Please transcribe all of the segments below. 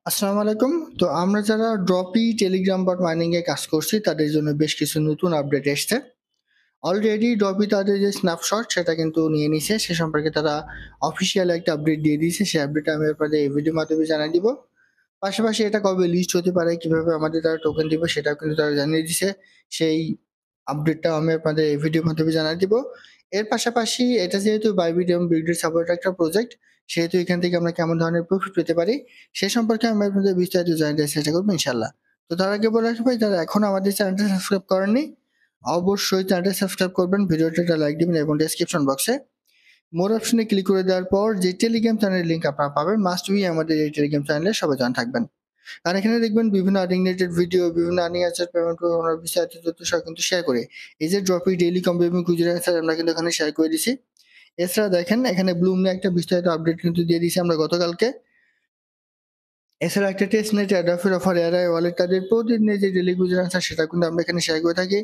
আসসালামু আলাইকুম। তো আমরা যারা ড্রপি টেলিগ্রাম বট মাইনিং এ কাজ করছি তাদের জন্য বেশ কিছু নতুন আপডেট এসছে। অলরেডি ড্রপি তাদের যে স্ন্যাপশট সেটা কিন্তু নিয়ে নিছে। সে সম্পর্কে তারা অফিসিয়াল একটা আপডেট দিয়ে দিয়েছে। সেই আপডেটটা আমি আপনাদের এই ভিডিওর মাধ্যমে জানাই দিব। পাশাপাশি এটা কবে লিস্ট হতে পারে, কিভাবে আমাদের তারা টোকেন দিবে সেটাও কিন্তু তারা জানিয়ে দিছে। সেই আপডেটটাও আমি আপনাদের এই ভিডিওর মাধ্যমে জানাই দিব। এর পাশাপাশি এটা যেহেতু বাইবিট এবং বিটগেট সাপোর্টেড একটা প্রজেক্ট, সেহেতু এখান থেকে আমরা কেমন ধরনের প্রফিট পেতে পারি সে সম্পর্কে আমি আপনাদের বিস্তারিত জানাতে চেষ্টা করবো ইনশাল্লাহ। তো তার আগে বলে রাখি ভাই, যারা এখন আমাদের চ্যানেলটা সাবস্ক্রাইব করেননি অবশ্যই চ্যানেলটা সাবস্ক্রাইব করবেন, ভিডিওটা একটা লাইক দিবেন এবং ডেসক্রিপশন বক্সে মোর অপশনে ক্লিক করে দেওয়ার পর যে টেলিগ্রাম চ্যানেলের লিঙ্ক আপনারা পাবেন, মাস্ট বি আমাদের এই টেলিগ্রাম চ্যানেলে সবাই জয়েন থাকবেন। আর এখানে দেখবেন বিভিন্ন আর্নিং রিলেটেড ভিডিও, বিভিন্ন আর্নিং অ্যাসেট পেমেন্ট প্রোগ্রামের বিস্তারিত তথ্য সব কিন্তু শেয়ার করে। এই যে ড্রপি ডেইলি কম্পিউটিং কুইজের অ্যান্সার আমরা কিন্তু এখানে শেয়ার করে দিছি। এছাড়া দেখেন এখানে ব্লুম নিয়ে একটা বিস্তারিত আপডেট কিন্তু দিয়ে দিয়েছি আমরা গতকালকে। এছাড়া একটা টেস্ট নেট অ্যাডাফের অফার এআরআই ওয়ালেট তাদের প্রতিদিনের যে ডেইলি কুইজের অ্যান্সার সেটা কিন্তু আমরা এখানে শেয়ার করে থাকি।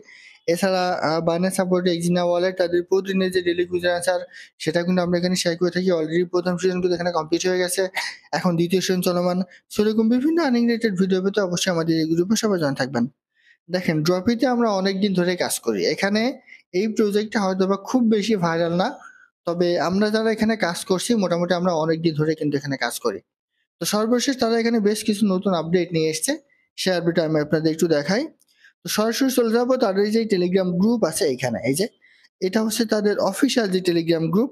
এছাড়া বাইন্যান্স সাপোর্ট এক্সিনা ওয়ালেট তাদের প্রতিদিনের যে ডেইলি কুইজের অ্যান্সার সেটা কিন্তু আমরা এখানে শেয়ার করে থাকি। অলরেডি প্রথম সিজন কিন্তু এখানে কমপ্লিট হয়ে গেছে, এখন দ্বিতীয় সিজন চলমান। সেরকম বিভিন্ন আর্নিং রিলেটেড ভিডিও পেতে অবশ্যই আমাদের এই গ্রুপে সবাই জয়েন থাকবেন। দেখেন ড্রপিতে আমরা অনেকদিন ধরে কাজ করি। এখানে এই প্রজেক্টটা হয়তোবা খুব বেশি ভাইরাল না, তবে আমরা যারা এখানে কাজ করছি মোটামুটি আমরা অনেকদিন ধরে কিন্তু এখানে কাজ করি। তো সর্বশেষ তারা এখানে বেশ কিছু নতুন আপডেট নিয়ে এসছে, সে আপডেটটা আমি আপনাদের একটু দেখাই। তো সরাসরি চলে যাবো তাদের যে টেলিগ্রাম গ্রুপ আছে এখানে। এই যে এটা হচ্ছে তাদের অফিসিয়াল যে Telegram group.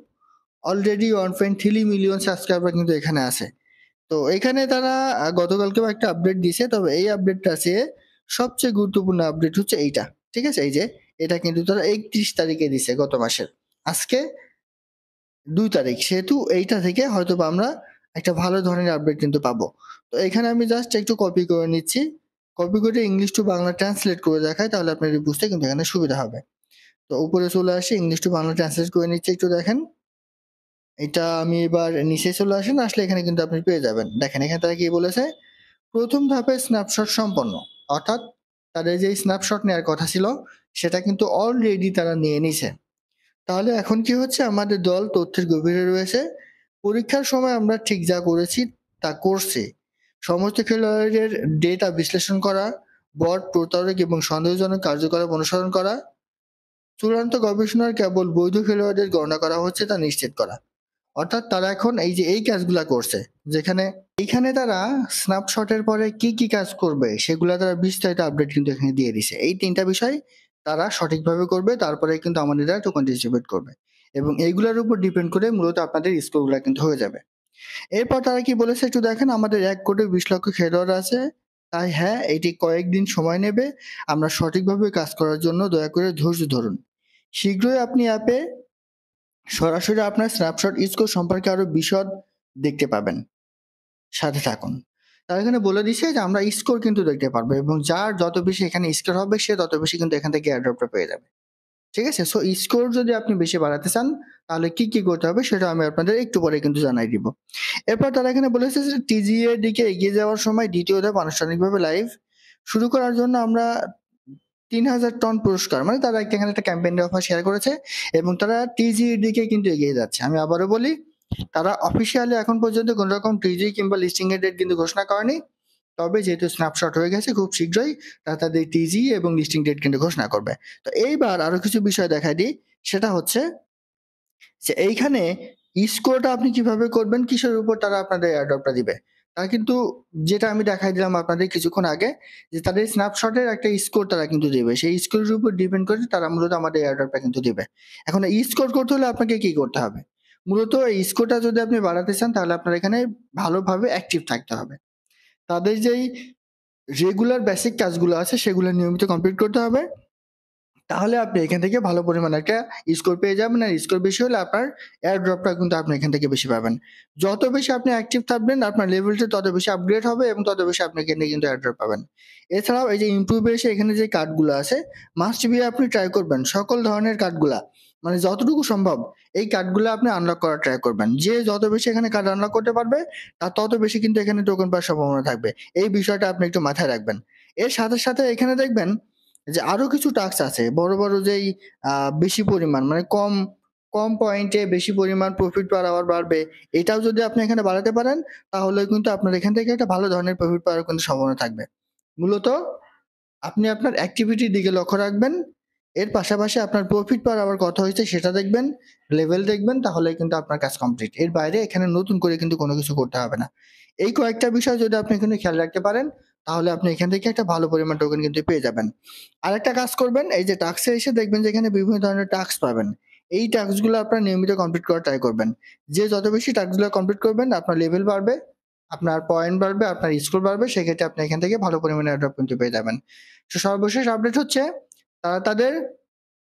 Already 1.3 million subscriber কিন্তু এখানে আছে। তো এখানে তারা গতকালকেও একটা আপডেট দিছে, তবে এই আপডেটটা আছে সবচেয়ে গুরুত্বপূর্ণ আপডেট হচ্ছে এইটা। ঠিক আছে, এই যে এটা কিন্তু তারা 31 তারিখে দিছে গত মাসের। আজকে 2 তারিখ, সেহেতু এইটা থেকে হয়তো বা আমরা একটা ভালো ধরনের আপডেট কিন্তু পাবো। তো এখানে আমি জাস্ট একটু কপি করে নিচ্ছি, কপি করে ইংলিশ টু বাংলা ট্রান্সলেট করে দেখাই, তাহলে আপনার বুঝতে কিন্তু এখানে সুবিধা হবে। তো উপরে চলে আসি, ইংলিশ টু বাংলা ট্রান্সলেট করে নিচ্ছি, একটু দেখেন। এটা আমি এবার নিচে চলে আসেন, আসলে এখানে কিন্তু আপনি পেয়ে যাবেন। দেখেন এখানে তারা কি বলেছে, প্রথম ধাপে স্ন্যাপশট সম্পন্ন। অর্থাৎ তাদের যে স্ন্যাপশট নেওয়ার কথা ছিল সেটা কিন্তু অলরেডি তারা নিয়ে নিছে। তাহলে এখন কি হচ্ছে, আমাদের দল তথ্যের গভীরে রয়েছে। পরীক্ষার সময় আমরা ঠিক যা করেছি তা করছি। সমস্ত খেলোয়াড়ের ডেটা বিশ্লেষণ করা, বট প্রতারক এবং সন্দেহজনক কার্যকলাপ অনুসরণ করা, চূড়ান্ত গবেষণার কেবল বৈধ খেলোয়াড়দের গণনা করা হচ্ছে তা নিশ্চিত করা। অর্থাৎ তারা এখন এই যে এই কাজগুলা করছে, যেখানে এইখানে তারা স্ন্যাপশটের পরে কি কি কাজ করবে সেগুলা তারা বিস্তারিত আপডেট কিন্তু এখানে দিয়ে দিছে। এই তিনটা বিষয় তারা সঠিকভাবে করবে, তারপরে কিন্তু আমাদের দ্বারা টোকেন ডিস্ট্রিবিউট করবে এবং এইগুলোর উপর ডিপেন্ড করে মূলত আপনাদের স্কোরগুলো কিন্তু হয়ে যাবে। এরপর তারা কি বলেছে একটু দেখেন, আমাদের 1 কোটি 20 লক্ষ খেলোয়াড় আছে, তাই হ্যাঁ এটি কয়েকদিন সময় নেবে। আমরা সঠিকভাবে কাজ করার জন্য দয়া করে ধৈর্য ধরুন। শীঘ্রই আপনি অ্যাপে সরাসরি আপনার স্ন্যাপশট স্কোর সম্পর্কে আরো বিশদ দেখতে পাবেন। সাথে থাকুন। তারা এখানে বলে দিছে যে আমরা স্কোর কিন্তু দেখতে পারবো এবং যার যত বেশি এখানে স্কোর হবে সে তত বেশি কিন্তু এখান থেকে এয়ারড্রপটা পেয়ে যাবে। ঠিক আছে? সো স্কোর যদি আপনি বেশি বাড়াতে চান তাহলে কি কি করতে হবে সেটা আমি আপনাদের একটু পরে কিন্তু জানাই দিব। এরপর তারা এখানে বলেছে যে টিজি এর দিকে এগিয়ে যাওয়ার সময় দ্বিতীয় ধাপ আনুষ্ঠানিকভাবে লাইভ শুরু করার জন্য আমরা 3000 টন পুরস্কার, মানে তারা এখানে একটা ক্যাম্পেইন অফার শেয়ার করেছে এবং তারা টিজি এর দিকে কিন্তু এগিয়ে যাচ্ছে। আমি আবারও বলি, তারা অফিসিয়ালি এখন পর্যন্ত কোন রকম টিজি কিংবা লিস্টিং এর ডেট কিন্তু ঘোষণা করেনি। তবে যেহেতু স্ন্যাপশট হয়ে গেছে, খুব শীঘ্রই তারা তাদের টিজি এবং লিস্টিং ডেট কিন্তু ঘোষণা করবে। তো এইবার আরো কিছু বিষয় দেখাই দিই, সেটা হচ্ছে যে এইখানে স্কোরটা আপনি কিভাবে করবেন, কিসের উপর তারা আপনাদের এয়ারড্রপটা দিবে। তারা কিন্তু, যেটা আমি দেখাই দিলাম আপনাদের কিছুক্ষণ আগে, যে তাদের স্ন্যাপশটের একটা স্কোর তারা কিন্তু দিবে, সেই স্কোরের উপর ডিপেন্ড করে তারা মূলত আমাদের এয়ারড্রপটা কিন্তু দিবে। এখন এই স্কোর করতে হলে আপনাকে কি করতে হবে, মূলত এই স্কোরটা যদি আপনি বাড়াতে চান তাহলে আপনার এখানে ভালোভাবে অ্যাক্টিভ থাকতে হবে। তাদের যেই রেগুলার বেসিক কাজগুলো আছে সেগুলো নিয়মিত কমপ্লিট করতে হবে। তাহলে আপনি এখান থেকে ভালো পরিমাণে একটা স্কোর পেয়ে যাবেন। আর স্কোর বেশি হলে আপনার এয়ার ড্রপটা কিন্তু আপনি এখান থেকে বেশি পাবেন। যত বেশি আপনি অ্যাক্টিভ থাকবেন আপনার লেভেলটা তত বেশি আপগ্রেড হবে এবং তত বেশি আপনি এখান থেকে কিন্তু এয়ার ড্রপ পাবেন। এছাড়াও এই যে ইমপ্রুভ এসে এখানে যে কার্ডগুলো আছে, মাস্ট বি আপনি ট্রাই করবেন সকল ধরনের কার্ডগুলা, মানে যতটুকু সম্ভব এই কার্ডগুলো আপনি আনলক করার ট্রাই করবেন। যে যত বেশি এখানে কার্ড আনলক করতে পারবে তার তত বেশি কিন্তু এখানে টোকেন পাওয়ার সম্ভাবনা থাকবে। এই বিষয়টা আপনি একটু মাথায় রাখবেন। এর সাথে সাথে এখানে দেখবেন যে আরো কিছু টাস্ক আছে বড় বড়, যেই বেশি পরিমাণ মানে কম কম পয়েন্টে বেশি পরিমাণ প্রফিট পার আওয়ার বাড়বে, এটাও যদি আপনি এখানে বাড়াতে পারেন, তাহলে কিন্তু আপনার এখান থেকে একটা ভালো ধরনের প্রফিট পাওয়ার কিন্তু সম্ভাবনা থাকবে। মূলত আপনি আপনার অ্যাক্টিভিটির দিকে লক্ষ্য রাখবেন। এর পাশাপাশি আপনার প্রফিট পার আওয়ার কত হয়েছে সেটা দেখবেন, লেভেল দেখবেন, তাহলেই কিন্তু আপনার কাজ কমপ্লিট। এর বাইরে এখানে নতুন করে কিন্তু কোনো কিছু করতে হবে না। এই কয়েকটা বিষয় যদি আপনি এখানে খেয়াল রাখতে পারেন, তাহলে আপনি এখান থেকে একটা ভালো পরিমাণ টোকেন কিন্তু পেয়ে যাবেন। আরেকটা কাজ করবেন, এই যে টাস্কে এসে দেখবেন যে এখানে বিভিন্ন ধরনের টাস্ক পাবেন। এই টাস্কগুলো আপনার নিয়মিত কমপ্লিট করার ট্রাই করবেন। যে যত বেশি টাস্কগুলো কমপ্লিট করবেন, আপনার লেভেল বাড়বে, আপনার পয়েন্ট বাড়বে, আপনার স্কোর বাড়বে। সেক্ষেত্রে আপনি এখান থেকে ভালো পরিমাণে এয়ারড্রপ কিন্তু পেয়ে যাবেন। তো সর্বশেষ আপডেট হচ্ছে, তারা তাদের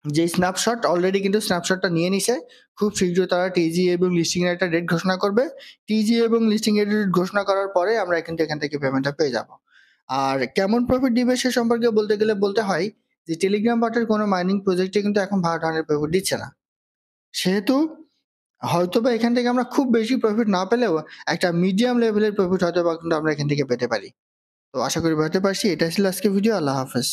যে স্ন্যাপশট অলরেডি কিন্তু স্ন্যাপশটটা নিয়ে নিছে। খুব শীঘ্রই তারা টিজি এবং লিস্টিং এর একটা ডেট ঘোষণা করবে। টিজি এবং লিস্টিং এর ডেট ঘোষণা করার পরে আমরা কিন্তু এখান থেকে পেমেন্টটা পেয়ে যাব। আর কেমন প্রফিট দিবে সে সম্পর্কে বলতে গেলে বলতে হয় যে টেলিগ্রাম বটের কোনো মাইনিং প্রজেক্টে কিন্তু এখন ভালো ধরনের প্রফিট দিচ্ছে না। সেহেতু হয়তোবা এখান থেকে আমরা খুব বেশি প্রফিট না পেলেও একটা মিডিয়াম লেভেলের প্রফিট হয়তোবা কিন্তু আমরা এখান থেকে পেতে পারি। তো আশা করি বুঝতে পারছি। এটা ছিল আজকের ভিডিও। আল্লাহ হাফেজ।